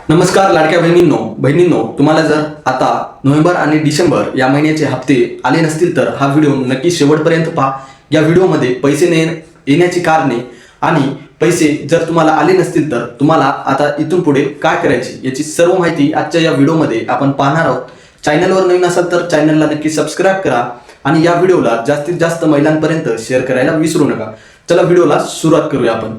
नमस्कार लाडक्या बहिणींनो, तुम्हाला जर आता नोव्हेंबर आणि डिसेंबर या महिन्याचे हप्ते आले नसतील तर हा व्हिडिओ नक्की शेवटपर्यंत पहा। या व्हिडिओमध्ये पैसे येण्याची कारणे आणि पैसे जर तुम्हाला आले नसतील तर तुम्हाला आता इथून पुढे काय करायचे याची सर्व माहिती आजच्या या व्हिडिओमध्ये आपण पाहणार आहोत। चॅनलवर नवीन असाल तर चॅनलला नक्की सबस्क्राइब करा आणि या व्हिडिओला जास्तीत जास्त महिलांपर्यंत शेअर करायला विसरू नका। चला व्हिडिओला सुरुवात करूया आपण।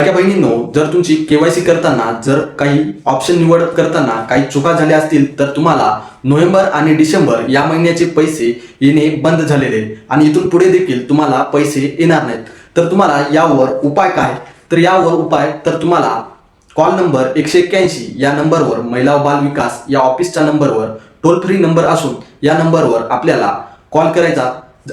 बहिणींनो, जर तुमची केवायसी करताना जर काही ऑप्शन निवड करताना काही चुका झाल्या असतील तर तुम्हाला नोव्हेंबर आणि डिसेंबर या महिन्याचे पैसे येणे बंद झालेले आणि इथून पुढे देखील तुम्हाला पैसे येणार नाहीत। तर तुम्हाला यावर उपाय काय? तर यावर उपाय तर तुम्हाला कॉल नंबर 181 या नंबरवर महिला व बाल विकास या ऑफिसच्या नंबरवर टोल फ्री नंबर असून या नंबरवर आपल्याला कॉल करायचा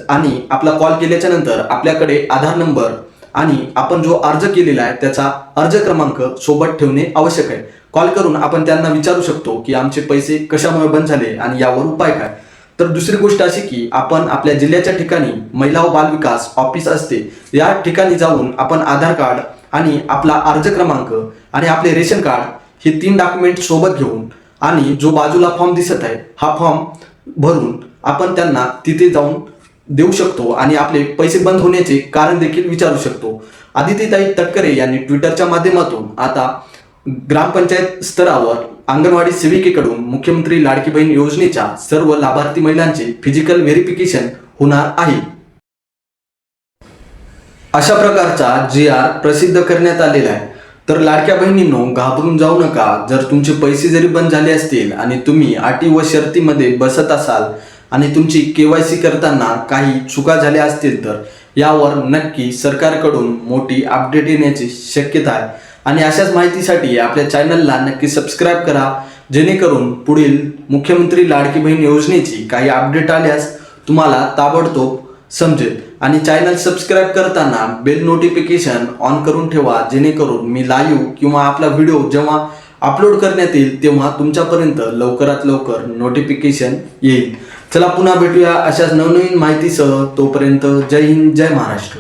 आणि आपला कॉल केल्याच्या नंतर आपल्याकडे आधार नंबर आणि आपण जो अर्ज केलेला आहे त्याचा अर्ज क्रमांक सोबत ठेवणे आवश्यक आहे। कॉल करून आपण त्यांना विचारू शकतो की आमचे पैसे कशामुळे बंद झाले आणि यावर उपाय काय। तर दुसरी गोष्ट अशी की आपण आपल्या जिल्ह्याच्या ठिकाणी महिला व बाल विकास ऑफिस असते या ठिकाणी जाऊन आपण आधार कार्ड आणि आपला अर्ज क्रमांक आणि आपले रेशन कार्ड हे 3 डॉक्युमेंट सोबत घेऊन आणि जो बाजूला फॉर्म दिसत आहे हा फॉर्म भरून आपण त्यांना तिथे जाऊन देऊ शकतो आणि आपले पैसे बंद होण्याचे कारण देखील विचारू शकतो। आदितीताई तटकरे यांनी ट्विटरच्या माध्यमातून आता ग्रामपंचायत स्तरावर अंगणवाडी सेविकेकडून मुख्यमंत्री लाडकी बहीण योजनेच्या सर्व लाभार्थी महिलांचे फिजिकल व्हेरिफिकेशन होणार आहे। अशा प्रकारचा GR प्रसिद्ध करण्यात आलेला आहे। तर लाडक्या बहिणींनो, घाबरून जाऊ नका। जर तुमचे पैसे जरी बंद झाले असतील आणि तुम्ही अटी व शर्तीमध्ये बसत असाल आणि तुमची केवायसी करताना काही चुका झाल्या असतील तर यावर नक्की सरकारकडून मोठी अपडेट येण्याची शक्यता आहे आणि अशाच माहितीसाठी आपल्या चॅनलला नक्की सबस्क्राइब करा, जेणेकरून पुढील मुख्यमंत्री लाडकी बहीण योजनेची काही अपडेट आल्यास तुम्हाला ताबडतोब समजेल। आणि चॅनल सबस्क्राइब करताना बेल नोटिफिकेशन ऑन करून ठेवा, जेणेकरून मी लाईव्ह किंवा आपला व्हिडिओ जेव्हा अपलोड करण्यात येईल तेव्हा तुमच्यापर्यंत लवकरात लवकर नोटिफिकेशन येईल। चला पुन्हा भेटूया अशाच नवनवीन माहितीसह। तोपर्यंत जय हिंद, जय महाराष्ट्र।